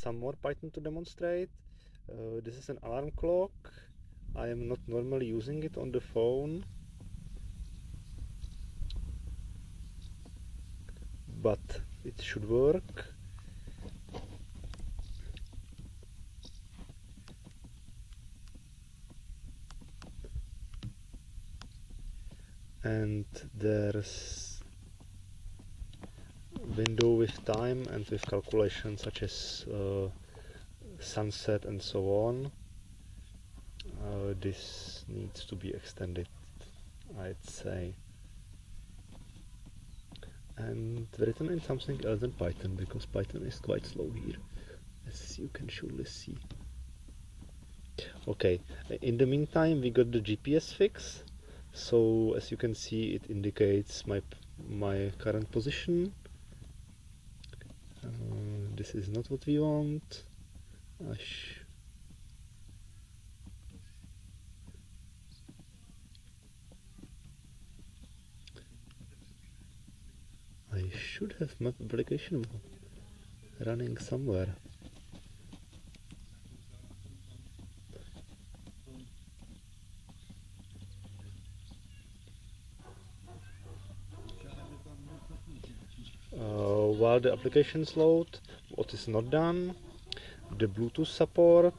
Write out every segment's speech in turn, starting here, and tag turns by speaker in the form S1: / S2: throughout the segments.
S1: some more Python to demonstrate. This is an alarm clock. I am not normally using it on the phone, but it should work. And there's window with time and with calculations such as sunset and so on. This needs to be extended, I'd say, and written in something else than Python, because Python is quite slow here, as you can surely see. Okay, in the meantime we got the GPS fix, so as you can see it indicates my current position. This is not what we want. I should have map application running somewhere. While the applications load, what is not done, the Bluetooth support,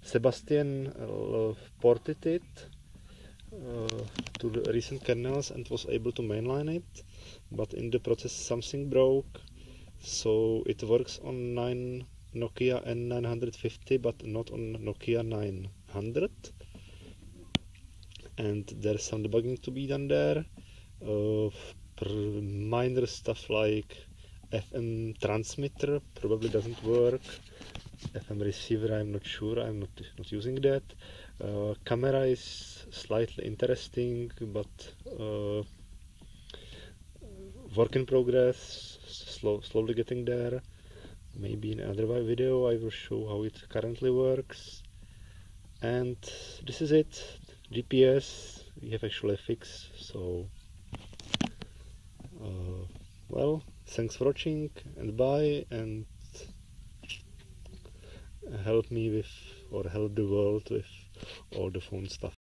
S1: Sebastian ported it to the recent kernels and was able to mainline it, but in the process something broke, so it works on Nokia N950 but not on Nokia 900, and there's some debugging to be done there. Minor stuff like FM transmitter probably doesn't work. FM receiver, I'm not sure, I'm not using that. Camera is slightly interesting, but work in progress, slowly getting there. Maybe in another video I will show how it currently works. And this is it. GPS we have actually fixed, so well, thanks for watching and bye, and help me with, or help the world with all the phone stuff.